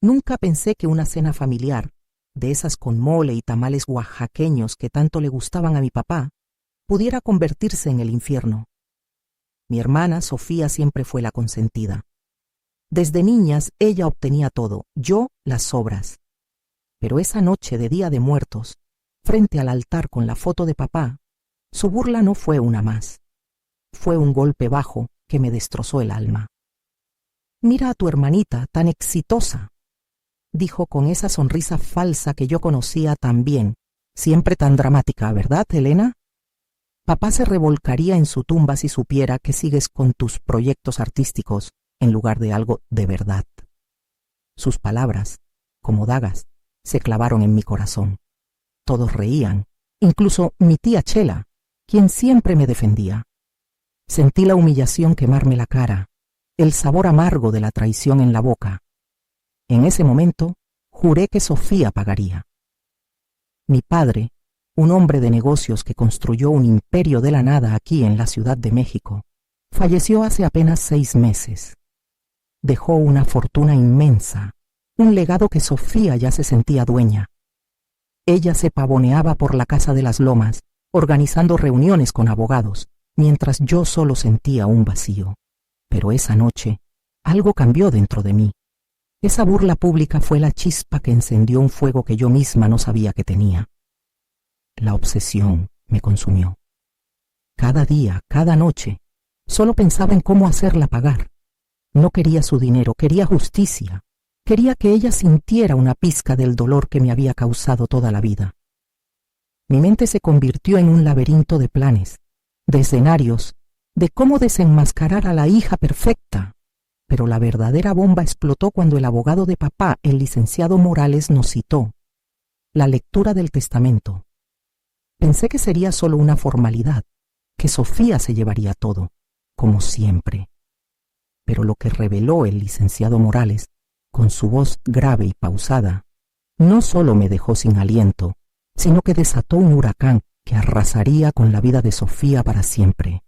Nunca pensé que una cena familiar, de esas con mole y tamales oaxaqueños que tanto le gustaban a mi papá, pudiera convertirse en el infierno. Mi hermana Sofía siempre fue la consentida. Desde niñas ella obtenía todo, yo las sobras. Pero esa noche de Día de Muertos, frente al altar con la foto de papá, su burla no fue una más. Fue un golpe bajo que me destrozó el alma. «Mira a tu hermanita tan exitosa», dijo con esa sonrisa falsa que yo conocía tan bien, siempre tan dramática, ¿verdad, Elena? Papá se revolcaría en su tumba si supiera que sigues con tus proyectos artísticos en lugar de algo de verdad. Sus palabras, como dagas, se clavaron en mi corazón. Todos reían, incluso mi tía Chela, quien siempre me defendía. Sentí la humillación quemarme la cara, el sabor amargo de la traición en la boca. En ese momento, juré que Sofía pagaría. Mi padre, un hombre de negocios que construyó un imperio de la nada aquí en la Ciudad de México, falleció hace apenas 6 meses. Dejó una fortuna inmensa, un legado que Sofía ya se sentía dueña. Ella se pavoneaba por la Casa de las Lomas, organizando reuniones con abogados, mientras yo solo sentía un vacío. Pero esa noche, algo cambió dentro de mí. Esa burla pública fue la chispa que encendió un fuego que yo misma no sabía que tenía. La obsesión me consumió. Cada día, cada noche, solo pensaba en cómo hacerla pagar. No quería su dinero, quería justicia. Quería que ella sintiera una pizca del dolor que me había causado toda la vida. Mi mente se convirtió en un laberinto de planes, de escenarios, de cómo desenmascarar a la hija perfecta. Pero la verdadera bomba explotó cuando el abogado de papá, el licenciado Morales, nos citó. La lectura del testamento. Pensé que sería solo una formalidad, que Sofía se llevaría todo, como siempre. Pero lo que reveló el licenciado Morales, con su voz grave y pausada, no solo me dejó sin aliento, sino que desató un huracán que arrasaría con la vida de Sofía para siempre.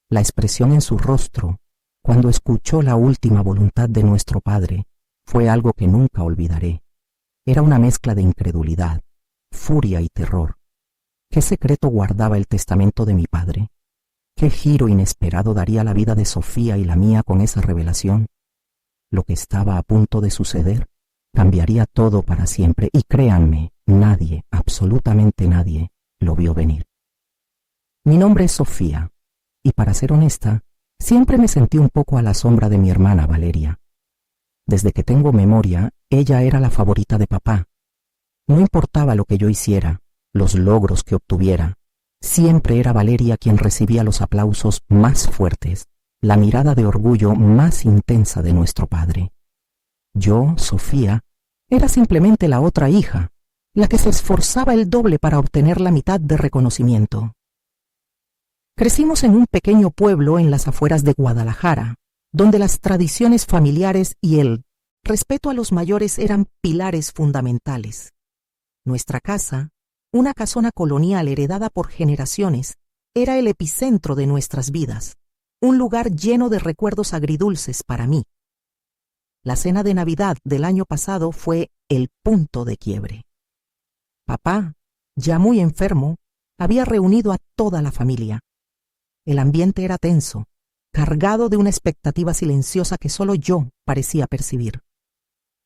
La expresión en su rostro, cuando escuchó la última voluntad de nuestro padre, fue algo que nunca olvidaré. Era una mezcla de incredulidad, furia y terror. ¿Qué secreto guardaba el testamento de mi padre? ¿Qué giro inesperado daría la vida de Sofía y la mía con esa revelación? Lo que estaba a punto de suceder cambiaría todo para siempre, y créanme, nadie, absolutamente nadie, lo vio venir. Mi nombre es Sofía, y para ser honesta, siempre me sentí un poco a la sombra de mi hermana Valeria. Desde que tengo memoria, ella era la favorita de papá. No importaba lo que yo hiciera, los logros que obtuviera, siempre era Valeria quien recibía los aplausos más fuertes, la mirada de orgullo más intensa de nuestro padre. Yo, Sofía, era simplemente la otra hija, la que se esforzaba el doble para obtener la mitad de reconocimiento. Crecimos en un pequeño pueblo en las afueras de Guadalajara, donde las tradiciones familiares y el respeto a los mayores eran pilares fundamentales. Nuestra casa, una casona colonial heredada por generaciones, era el epicentro de nuestras vidas, un lugar lleno de recuerdos agridulces para mí. La cena de Navidad del año pasado fue el punto de quiebre. Papá, ya muy enfermo, había reunido a toda la familia. El ambiente era tenso, cargado de una expectativa silenciosa que solo yo parecía percibir.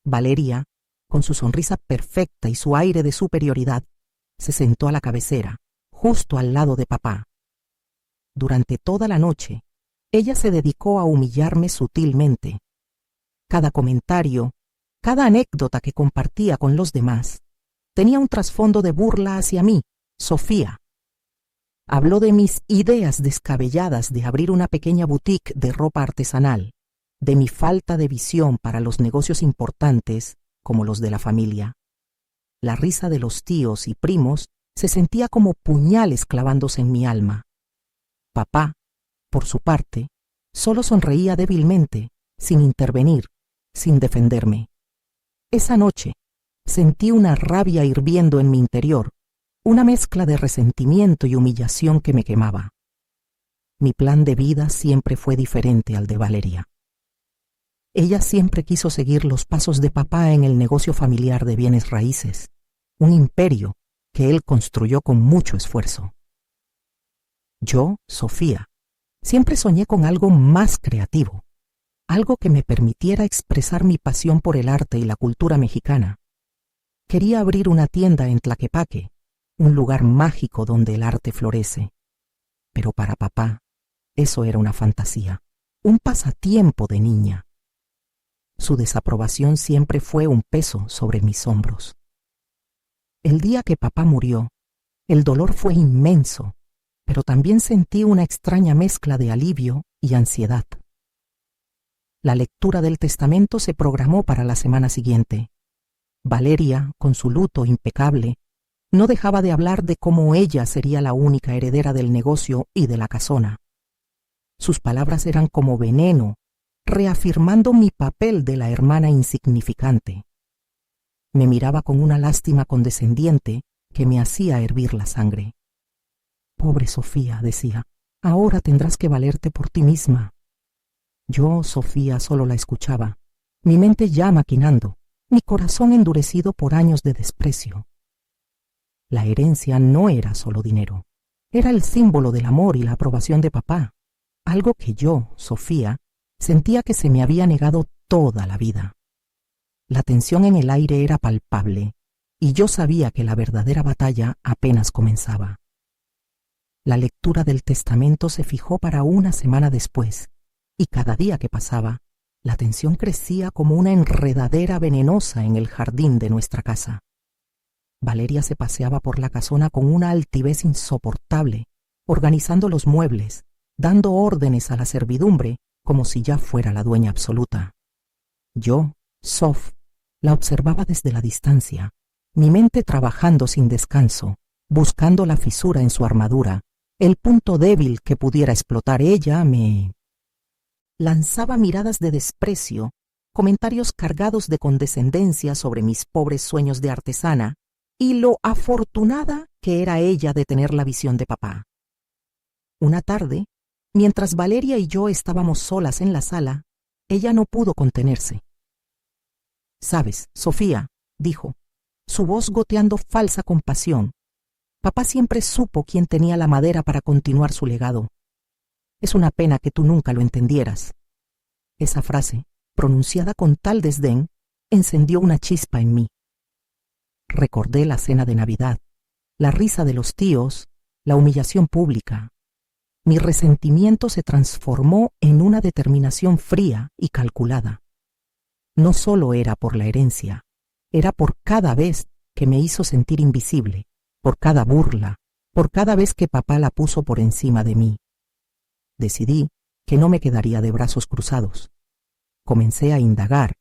Valeria, con su sonrisa perfecta y su aire de superioridad, se sentó a la cabecera, justo al lado de papá. Durante toda la noche, ella se dedicó a humillarme sutilmente. Cada comentario, cada anécdota que compartía con los demás, tenía un trasfondo de burla hacia mí, Sofía. Habló de mis ideas descabelladas de abrir una pequeña boutique de ropa artesanal, de mi falta de visión para los negocios importantes como los de la familia. La risa de los tíos y primos se sentía como puñales clavándose en mi alma. Papá, por su parte, solo sonreía débilmente, sin intervenir, sin defenderme. Esa noche sentí una rabia hirviendo en mi interior, una mezcla de resentimiento y humillación que me quemaba. Mi plan de vida siempre fue diferente al de Valeria. Ella siempre quiso seguir los pasos de papá en el negocio familiar de bienes raíces, un imperio que él construyó con mucho esfuerzo. Yo, Sofía, siempre soñé con algo más creativo, algo que me permitiera expresar mi pasión por el arte y la cultura mexicana. Quería abrir una tienda en Tlaquepaque, un lugar mágico donde el arte florece. Pero para papá, eso era una fantasía, un pasatiempo de niña. Su desaprobación siempre fue un peso sobre mis hombros. El día que papá murió, el dolor fue inmenso, pero también sentí una extraña mezcla de alivio y ansiedad. La lectura del testamento se programó para la semana siguiente. Valeria, con su luto impecable, no dejaba de hablar de cómo ella sería la única heredera del negocio y de la casona. Sus palabras eran como veneno, reafirmando mi papel de la hermana insignificante. Me miraba con una lástima condescendiente que me hacía hervir la sangre. Pobre Sofía, decía, ahora tendrás que valerte por ti misma. Yo, Sofía, solo la escuchaba, mi mente ya maquinando, mi corazón endurecido por años de desprecio. La herencia no era solo dinero, era el símbolo del amor y la aprobación de papá, algo que yo, Sofía, sentía que se me había negado toda la vida. La tensión en el aire era palpable, y yo sabía que la verdadera batalla apenas comenzaba. La lectura del testamento se fijó para una semana después, y cada día que pasaba, la tensión crecía como una enredadera venenosa en el jardín de nuestra casa. Valeria se paseaba por la casona con una altivez insoportable, organizando los muebles, dando órdenes a la servidumbre como si ya fuera la dueña absoluta. Yo, Sof, la observaba desde la distancia, mi mente trabajando sin descanso, buscando la fisura en su armadura, el punto débil que pudiera explotar. Ella me lanzaba miradas de desprecio, comentarios cargados de condescendencia sobre mis pobres sueños de artesana y lo afortunada que era ella de tener la visión de papá. Una tarde, mientras Valeria y yo estábamos solas en la sala, ella no pudo contenerse. «Sabes, Sofía», dijo, su voz goteando falsa compasión, «papá siempre supo quién tenía la madera para continuar su legado. Es una pena que tú nunca lo entendieras». Esa frase, pronunciada con tal desdén, encendió una chispa en mí. Recordé la cena de Navidad, la risa de los tíos, la humillación pública. Mi resentimiento se transformó en una determinación fría y calculada. No solo era por la herencia, era por cada vez que me hizo sentir invisible, por cada burla, por cada vez que papá la puso por encima de mí. Decidí que no me quedaría de brazos cruzados. Comencé a indagar,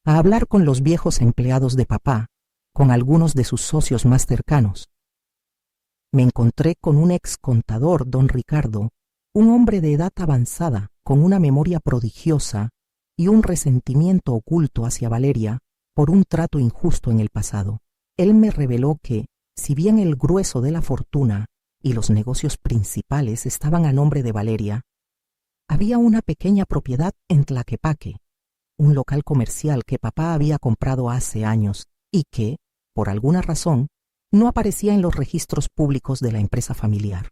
a hablar con los viejos empleados de papá, con algunos de sus socios más cercanos. Me encontré con un ex contador, don Ricardo, un hombre de edad avanzada, con una memoria prodigiosa y un resentimiento oculto hacia Valeria por un trato injusto en el pasado. Él me reveló que, si bien el grueso de la fortuna y los negocios principales estaban a nombre de Valeria, había una pequeña propiedad en Tlaquepaque, un local comercial que papá había comprado hace años y que, por alguna razón, no aparecía en los registros públicos de la empresa familiar.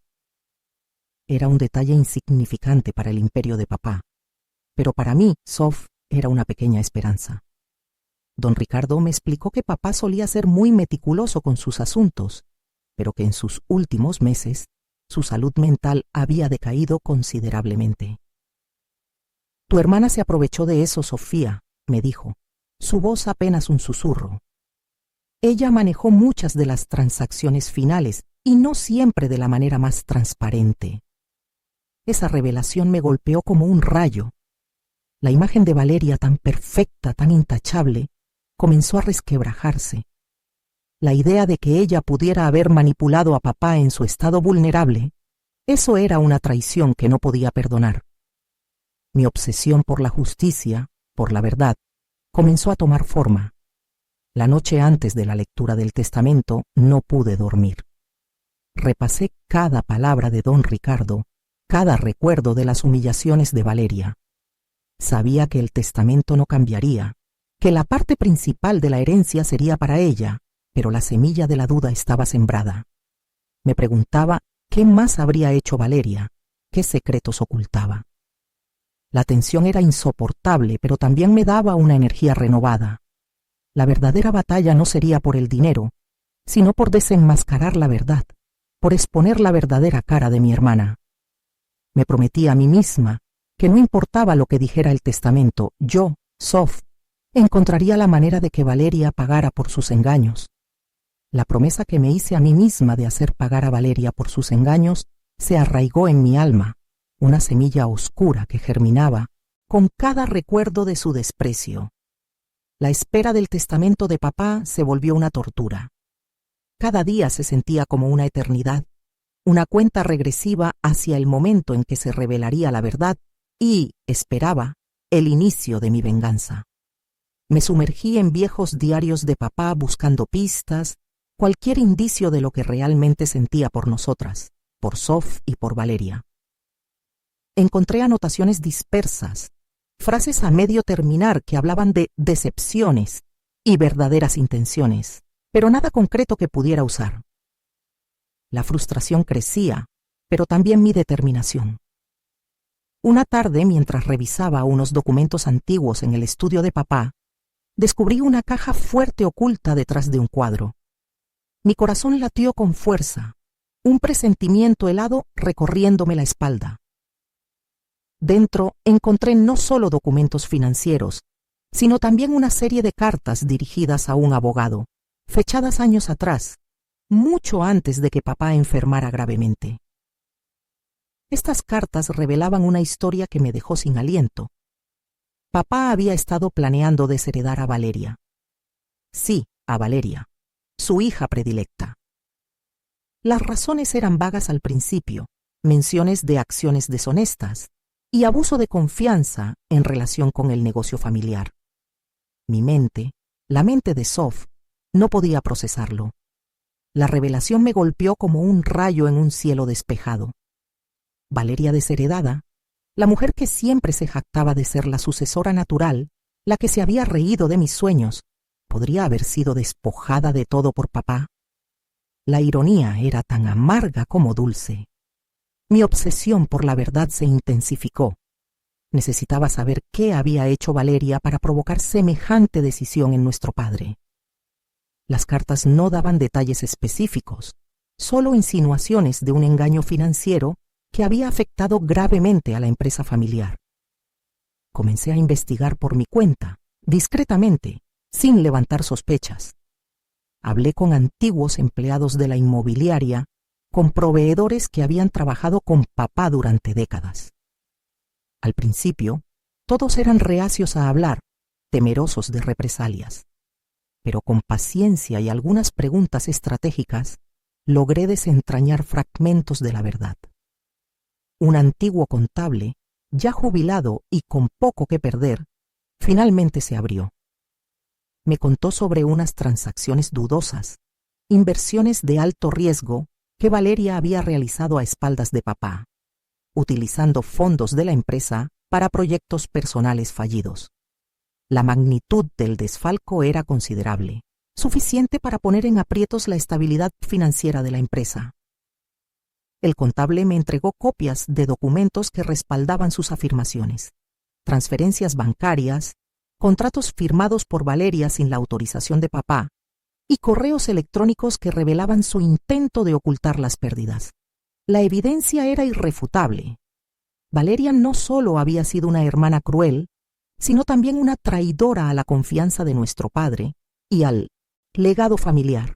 Era un detalle insignificante para el imperio de papá, pero para mí, Sof, era una pequeña esperanza. Don Ricardo me explicó que papá solía ser muy meticuloso con sus asuntos, pero que en sus últimos meses su salud mental había decaído considerablemente. «Tu hermana se aprovechó de eso, Sofía», me dijo, su voz apenas un susurro. «Ella manejó muchas de las transacciones finales y no siempre de la manera más transparente». Esa revelación me golpeó como un rayo. La imagen de Valeria, tan perfecta, tan intachable, comenzó a resquebrajarse. La idea de que ella pudiera haber manipulado a papá en su estado vulnerable, eso era una traición que no podía perdonar. Mi obsesión por la justicia, por la verdad, comenzó a tomar forma. La noche antes de la lectura del testamento no pude dormir. Repasé cada palabra de don Ricardo, cada recuerdo de las humillaciones de Valeria. Sabía que el testamento no cambiaría, que la parte principal de la herencia sería para ella, pero la semilla de la duda estaba sembrada. Me preguntaba qué más habría hecho Valeria, qué secretos ocultaba. La tensión era insoportable, pero también me daba una energía renovada. La verdadera batalla no sería por el dinero, sino por desenmascarar la verdad, por exponer la verdadera cara de mi hermana. Me prometí a mí misma que no importaba lo que dijera el testamento, yo, Sof, encontraría la manera de que Valeria pagara por sus engaños. La promesa que me hice a mí misma de hacer pagar a Valeria por sus engaños se arraigó en mi alma, una semilla oscura que germinaba con cada recuerdo de su desprecio. La espera del testamento de papá se volvió una tortura. Cada día se sentía como una eternidad, una cuenta regresiva hacia el momento en que se revelaría la verdad y, esperaba, el inicio de mi venganza. Me sumergí en viejos diarios de papá buscando pistas, cualquier indicio de lo que realmente sentía por nosotras, por Sof y por Valeria. Encontré anotaciones dispersas, frases a medio terminar que hablaban de decepciones y verdaderas intenciones, pero nada concreto que pudiera usar. La frustración crecía, pero también mi determinación. Una tarde, mientras revisaba unos documentos antiguos en el estudio de papá, descubrí una caja fuerte oculta detrás de un cuadro. Mi corazón latió con fuerza, un presentimiento helado recorriéndome la espalda. Dentro encontré no solo documentos financieros, sino también una serie de cartas dirigidas a un abogado, fechadas años atrás, mucho antes de que papá enfermara gravemente. Estas cartas revelaban una historia que me dejó sin aliento. Papá había estado planeando desheredar a Valeria. Sí, a Valeria, su hija predilecta. Las razones eran vagas al principio, menciones de acciones deshonestas y abuso de confianza en relación con el negocio familiar. Mi mente, la mente de Sof, no podía procesarlo. La revelación me golpeó como un rayo en un cielo despejado. Valeria desheredada, la mujer que siempre se jactaba de ser la sucesora natural, la que se había reído de mis sueños, ¿podría haber sido despojada de todo por papá? La ironía era tan amarga como dulce. Mi obsesión por la verdad se intensificó. Necesitaba saber qué había hecho Valeria para provocar semejante decisión en nuestro padre. Las cartas no daban detalles específicos, solo insinuaciones de un engaño financiero que había afectado gravemente a la empresa familiar. Comencé a investigar por mi cuenta, discretamente, sin levantar sospechas. Hablé con antiguos empleados de la inmobiliaria, con proveedores que habían trabajado con papá durante décadas. Al principio, todos eran reacios a hablar, temerosos de represalias. Pero con paciencia y algunas preguntas estratégicas, logré desentrañar fragmentos de la verdad. Un antiguo contable, ya jubilado y con poco que perder, finalmente se abrió. Me contó sobre unas transacciones dudosas, inversiones de alto riesgo que Valeria había realizado a espaldas de papá, utilizando fondos de la empresa para proyectos personales fallidos. La magnitud del desfalco era considerable, suficiente para poner en aprietos la estabilidad financiera de la empresa. El contable me entregó copias de documentos que respaldaban sus afirmaciones, transferencias bancarias, contratos firmados por Valeria sin la autorización de papá y correos electrónicos que revelaban su intento de ocultar las pérdidas. La evidencia era irrefutable. Valeria no solo había sido una hermana cruel, sino también una traidora a la confianza de nuestro padre y al legado familiar.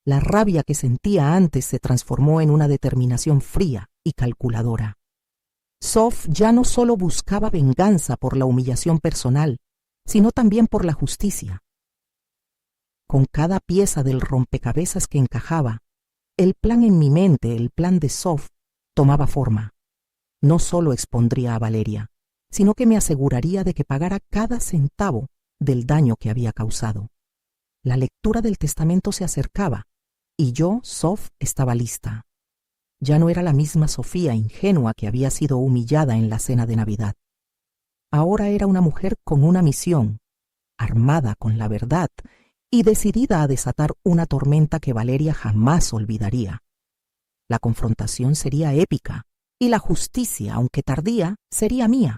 La rabia que sentía antes se transformó en una determinación fría y calculadora. Sof ya no solo buscaba venganza por la humillación personal, sino también por la justicia. Con cada pieza del rompecabezas que encajaba, el plan en mi mente, el plan de Sof, tomaba forma. No solo expondría a Valeria, sino que me aseguraría de que pagara cada centavo del daño que había causado. La lectura del testamento se acercaba, y yo, Sof, estaba lista. Ya no era la misma Sofía ingenua que había sido humillada en la cena de Navidad. ahora era una mujer con una misión, armada con la verdad y decidida a desatar una tormenta que Valeria jamás olvidaría. La confrontación sería épica y la justicia, aunque tardía, sería mía.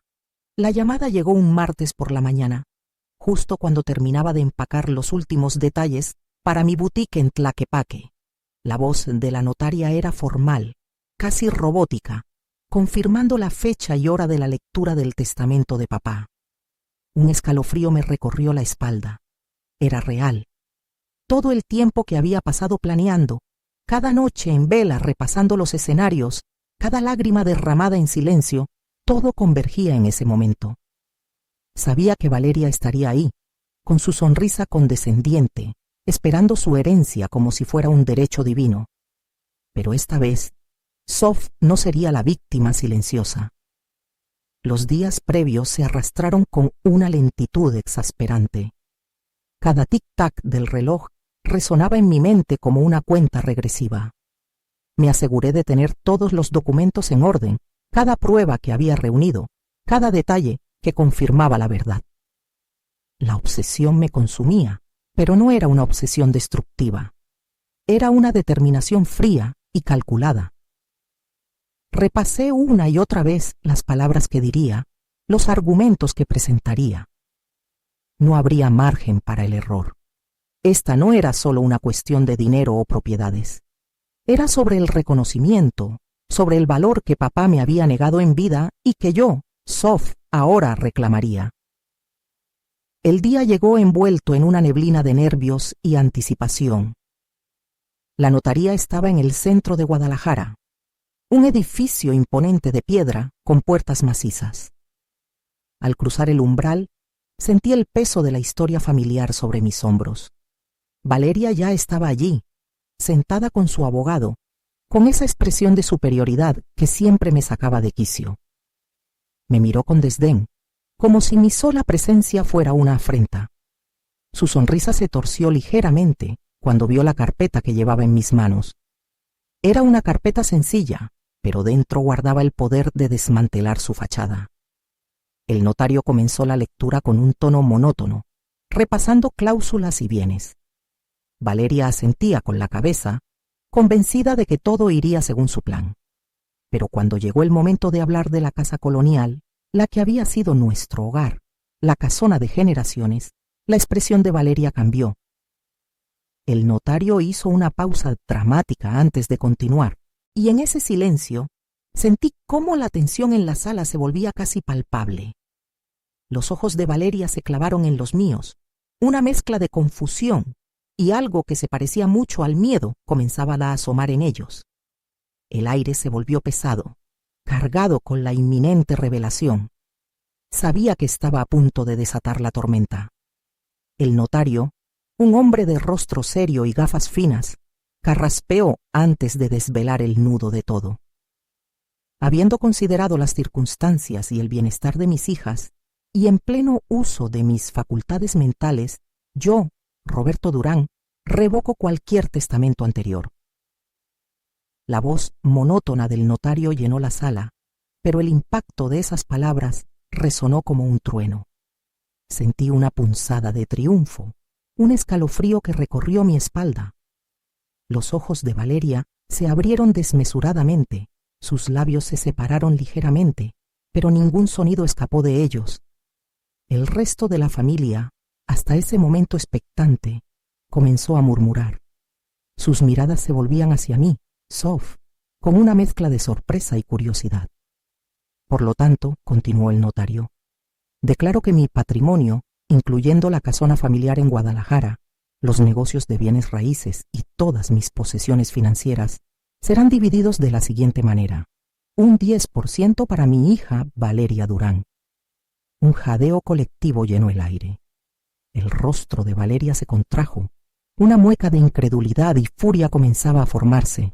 La llamada llegó un martes por la mañana, justo cuando terminaba de empacar los últimos detalles para mi boutique en Tlaquepaque. La voz de la notaria era formal, casi robótica, confirmando la fecha y hora de la lectura del testamento de papá. Un escalofrío me recorrió la espalda. Era real. Todo el tiempo que había pasado planeando, cada noche en vela repasando los escenarios, cada lágrima derramada en silencio, todo convergía en ese momento. Sabía que Valeria estaría ahí, con su sonrisa condescendiente, esperando su herencia como si fuera un derecho divino. Pero esta vez, Sof no sería la víctima silenciosa. Los días previos se arrastraron con una lentitud exasperante. Cada tic-tac del reloj resonaba en mi mente como una cuenta regresiva. Me aseguré de tener todos los documentos en orden, cada prueba que había reunido, cada detalle que confirmaba la verdad. La obsesión me consumía, pero no era una obsesión destructiva. Era una determinación fría y calculada. Repasé una y otra vez las palabras que diría, los argumentos que presentaría. No habría margen para el error. Esta no era solo una cuestión de dinero o propiedades. Era sobre el reconocimiento, sobre el valor que papá me había negado en vida y que yo, Sof, ahora reclamaría. El día llegó envuelto en una neblina de nervios y anticipación. La notaría estaba en el centro de Guadalajara, un edificio imponente de piedra con puertas macizas. Al cruzar el umbral, sentí el peso de la historia familiar sobre mis hombros. Valeria ya estaba allí, sentada con su abogado, con esa expresión de superioridad que siempre me sacaba de quicio. Me miró con desdén, como si mi sola presencia fuera una afrenta. Su sonrisa se torció ligeramente cuando vio la carpeta que llevaba en mis manos. Era una carpeta sencilla, pero dentro guardaba el poder de desmantelar su fachada. El notario comenzó la lectura con un tono monótono, repasando cláusulas y bienes. Valeria asentía con la cabeza, convencida de que todo iría según su plan. Pero cuando llegó el momento de hablar de la casa colonial, la que había sido nuestro hogar, la casona de generaciones, la expresión de Valeria cambió. El notario hizo una pausa dramática antes de continuar, y en ese silencio sentí cómo la tensión en la sala se volvía casi palpable. Los ojos de Valeria se clavaron en los míos, una mezcla de confusión y algo que se parecía mucho al miedo comenzaba a asomar en ellos. El aire se volvió pesado, cargado con la inminente revelación. Sabía que estaba a punto de desatar la tormenta. El notario, un hombre de rostro serio y gafas finas, carraspeó antes de desvelar el nudo de todo. Habiendo considerado las circunstancias y el bienestar de mis hijas, y en pleno uso de mis facultades mentales, yo, Roberto Durán, revoco cualquier testamento anterior. La voz monótona del notario llenó la sala, pero el impacto de esas palabras resonó como un trueno. Sentí una punzada de triunfo, un escalofrío que recorrió mi espalda. Los ojos de Valeria se abrieron desmesuradamente, sus labios se separaron ligeramente, pero ningún sonido escapó de ellos. El resto de la familia, hasta ese momento expectante, comenzó a murmurar. Sus miradas se volvían hacia mí, Sof, con una mezcla de sorpresa y curiosidad. Por lo tanto, continuó el notario, declaro que mi patrimonio, incluyendo la casona familiar en Guadalajara, los negocios de bienes raíces y todas mis posesiones financieras, serán divididos de la siguiente manera. Un 10% para mi hija Valeria Durán. Un jadeo colectivo llenó el aire. El rostro de Valeria se contrajo. Una mueca de incredulidad y furia comenzaba a formarse.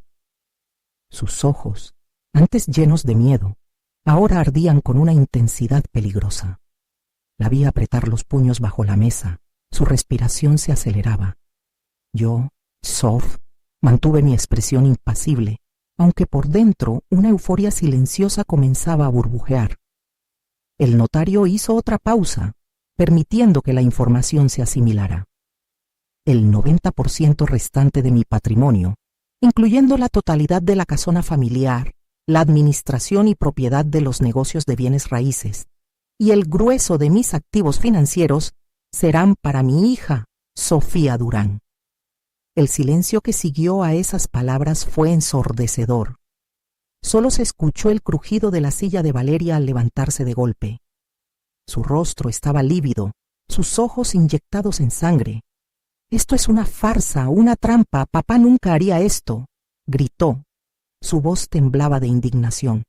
Sus ojos, antes llenos de miedo, ahora ardían con una intensidad peligrosa. La vi apretar los puños bajo la mesa. Su respiración se aceleraba. Yo, Sof, mantuve mi expresión impasible, aunque por dentro una euforia silenciosa comenzaba a burbujear. El notario hizo otra pausa, permitiendo que la información se asimilara. El 90% restante de mi patrimonio, incluyendo la totalidad de la casona familiar, la administración y propiedad de los negocios de bienes raíces, y el grueso de mis activos financieros, serán para mi hija, Sofía Durán. El silencio que siguió a esas palabras fue ensordecedor. Solo se escuchó el crujido de la silla de Valeria al levantarse de golpe. Su rostro estaba lívido, sus ojos inyectados en sangre. «Esto es una farsa, una trampa, papá nunca haría esto», gritó. Su voz temblaba de indignación.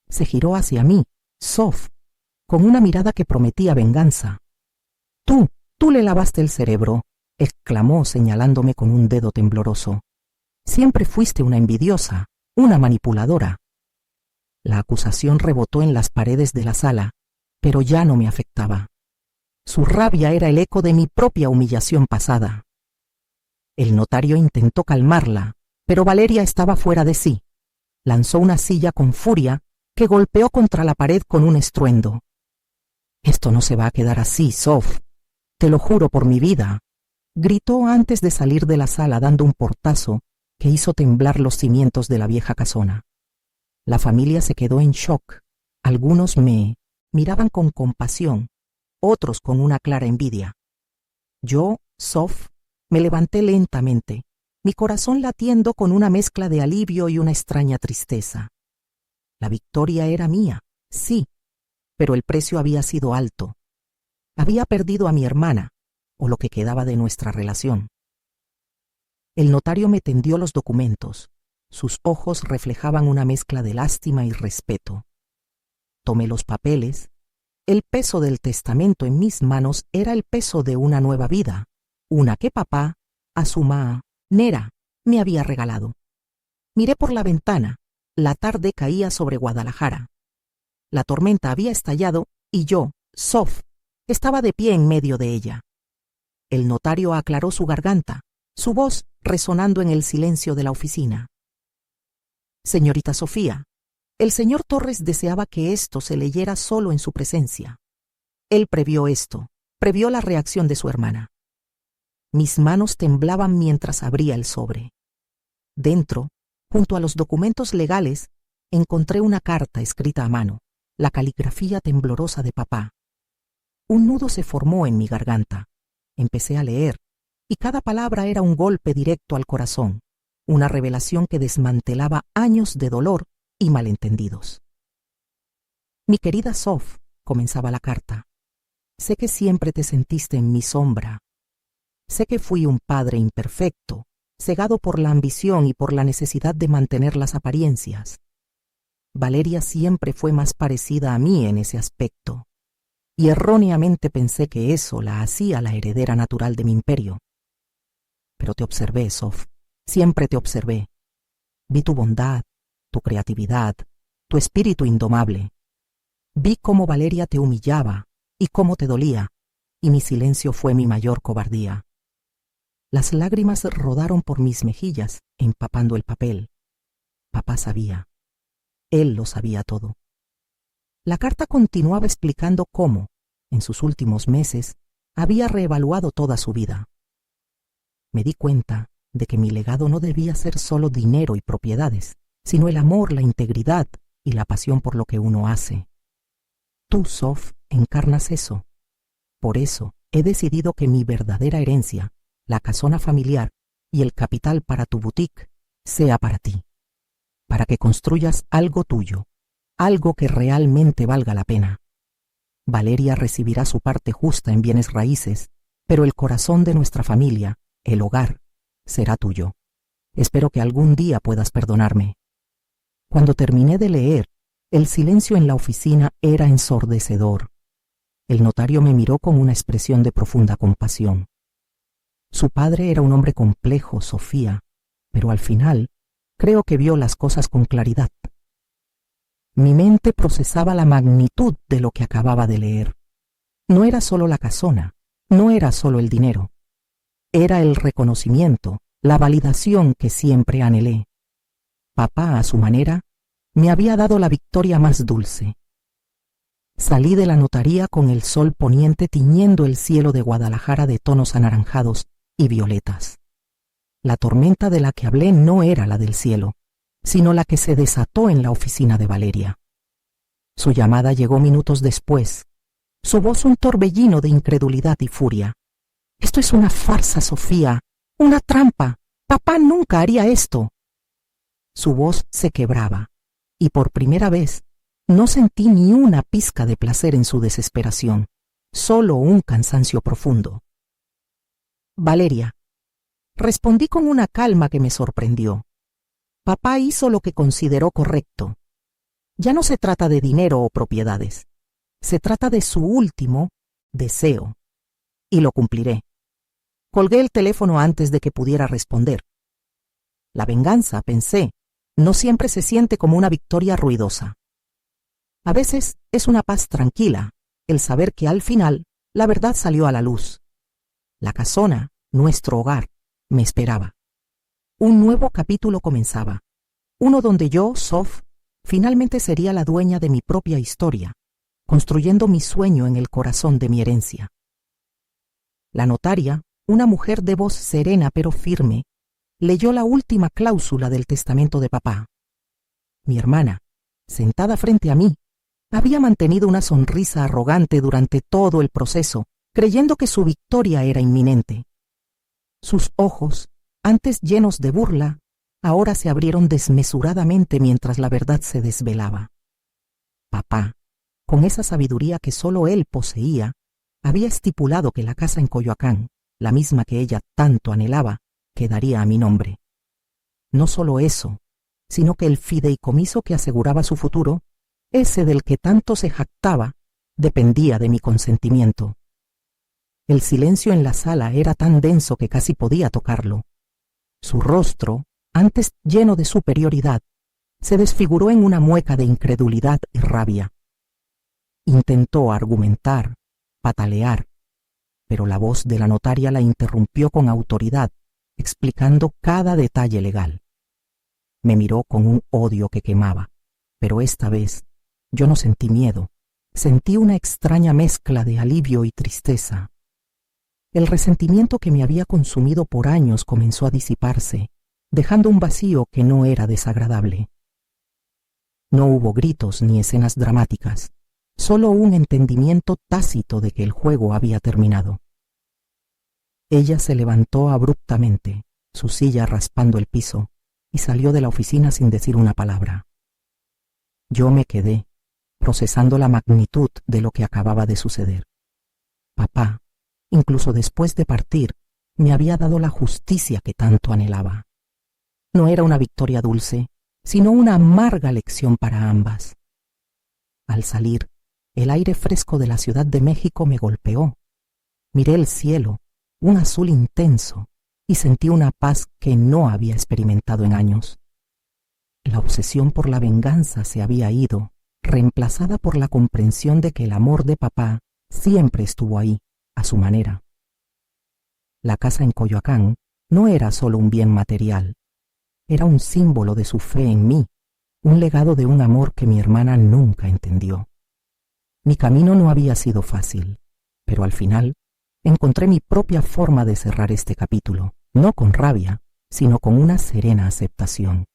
Se giró hacia mí, Sof, con una mirada que prometía venganza. Tú le lavaste el cerebro», exclamó señalándome con un dedo tembloroso. «Siempre fuiste una envidiosa, una manipuladora». La acusación rebotó en las paredes de la sala, pero ya no me afectaba. Su rabia era el eco de mi propia humillación pasada. El notario intentó calmarla, pero Valeria estaba fuera de sí. Lanzó una silla con furia que golpeó contra la pared con un estruendo. «Esto no se va a quedar así, Sof. Te lo juro por mi vida», gritó antes de salir de la sala dando un portazo que hizo temblar los cimientos de la vieja casona. La familia se quedó en shock. Algunos me miraban con compasión, otros con una clara envidia. Yo, Sof, me levanté lentamente, mi corazón latiendo con una mezcla de alivio y una extraña tristeza. La victoria era mía, sí, pero el precio había sido alto. Había perdido a mi hermana, o lo que quedaba de nuestra relación. El notario me tendió los documentos. Sus ojos reflejaban una mezcla de lástima y respeto. Tomé los papeles. El peso del testamento en mis manos era el peso de una nueva vida, una que papá, a su manera, me había regalado. Miré por la ventana. La tarde caía sobre Guadalajara. La tormenta había estallado y yo, Sof, estaba de pie en medio de ella. El notario aclaró su garganta, su voz resonando en el silencio de la oficina. «Señorita Sofía, el señor Torres deseaba que esto se leyera solo en su presencia. Él previó esto, previó la reacción de su hermana». Mis manos temblaban mientras abría el sobre. Dentro, junto a los documentos legales, encontré una carta escrita a mano, la caligrafía temblorosa de papá. Un nudo se formó en mi garganta. Empecé a leer, y cada palabra era un golpe directo al corazón, una revelación que desmantelaba años de dolor y malentendidos. «Mi querida Sof», comenzaba la carta, «sé que siempre te sentiste en mi sombra. Sé que fui un padre imperfecto, cegado por la ambición y por la necesidad de mantener las apariencias. Valeria siempre fue más parecida a mí en ese aspecto, y erróneamente pensé que eso la hacía la heredera natural de mi imperio. Pero te observé, Sof, siempre te observé. Vi tu bondad, tu creatividad, tu espíritu indomable. Vi cómo Valeria te humillaba y cómo te dolía, y mi silencio fue mi mayor cobardía». Las lágrimas rodaron por mis mejillas, empapando el papel. Papá sabía. Él lo sabía todo. La carta continuaba explicando cómo, en sus últimos meses, había reevaluado toda su vida. Me di cuenta de que mi legado no debía ser solo dinero y propiedades, sino el amor, la integridad y la pasión por lo que uno hace. Tú, Sof, encarnas eso. Por eso he decidido que mi verdadera herencia, la casona familiar y el capital para tu boutique, sea para ti, para que construyas algo tuyo, algo que realmente valga la pena. Valeria recibirá su parte justa en bienes raíces, pero el corazón de nuestra familia, el hogar, será tuyo. Espero que algún día puedas perdonarme». Cuando terminé de leer, el silencio en la oficina era ensordecedor. El notario me miró con una expresión de profunda compasión. Su padre era un hombre complejo, Sofía, pero al final creo que vio las cosas con claridad. Mi mente procesaba la magnitud de lo que acababa de leer. No era solo la casona, no era solo el dinero. Era el reconocimiento, la validación que siempre anhelé. Papá, a su manera, me había dado la victoria más dulce. Salí de la notaría con el sol poniente tiñendo el cielo de Guadalajara de tonos anaranjados y violetas. La tormenta de la que hablé no era la del cielo, sino la que se desató en la oficina de Valeria. Su llamada llegó minutos después, su voz un torbellino de incredulidad y furia. «Esto es una farsa, Sofía, una trampa. Papá nunca haría esto». Su voz se quebraba, y por primera vez no sentí ni una pizca de placer en su desesperación, solo un cansancio profundo. «Valeria», respondí con una calma que me sorprendió. «Papá hizo lo que consideró correcto. Ya no se trata de dinero o propiedades. Se trata de su último deseo. Y lo cumpliré». Colgué el teléfono antes de que pudiera responder. La venganza, pensé, no siempre se siente como una victoria ruidosa. A veces es una paz tranquila, el saber que al final la verdad salió a la luz. La casona, nuestro hogar, me esperaba. Un nuevo capítulo comenzaba, uno donde yo, Sof, finalmente sería la dueña de mi propia historia, construyendo mi sueño en el corazón de mi herencia. La notaria, una mujer de voz serena pero firme, leyó la última cláusula del testamento de papá. Mi hermana, sentada frente a mí, había mantenido una sonrisa arrogante durante todo el proceso, creyendo que su victoria era inminente. Sus ojos, antes llenos de burla, ahora se abrieron desmesuradamente mientras la verdad se desvelaba. Papá, con esa sabiduría que solo él poseía, había estipulado que la casa en Coyoacán, la misma que ella tanto anhelaba, quedaría a mi nombre. No solo eso, sino que el fideicomiso que aseguraba su futuro, ese del que tanto se jactaba, dependía de mi consentimiento. El silencio en la sala era tan denso que casi podía tocarlo. Su rostro, antes lleno de superioridad, se desfiguró en una mueca de incredulidad y rabia. Intentó argumentar, patalear, pero la voz de la notaria la interrumpió con autoridad, explicando cada detalle legal. Me miró con un odio que quemaba, pero esta vez yo no sentí miedo, sentí una extraña mezcla de alivio y tristeza. El resentimiento que me había consumido por años comenzó a disiparse, dejando un vacío que no era desagradable. No hubo gritos ni escenas dramáticas, solo un entendimiento tácito de que el juego había terminado. Ella se levantó abruptamente, su silla raspando el piso, y salió de la oficina sin decir una palabra. Yo me quedé, procesando la magnitud de lo que acababa de suceder. Papá, incluso después de partir, me había dado la justicia que tanto anhelaba. No era una victoria dulce, sino una amarga lección para ambas. Al salir, el aire fresco de la Ciudad de México me golpeó. Miré el cielo, un azul intenso, y sentí una paz que no había experimentado en años. La obsesión por la venganza se había ido, reemplazada por la comprensión de que el amor de papá siempre estuvo ahí, a su manera. La casa en Coyoacán no era solo un bien material, era un símbolo de su fe en mí, un legado de un amor que mi hermana nunca entendió. Mi camino no había sido fácil, pero al final encontré mi propia forma de cerrar este capítulo, no con rabia, sino con una serena aceptación.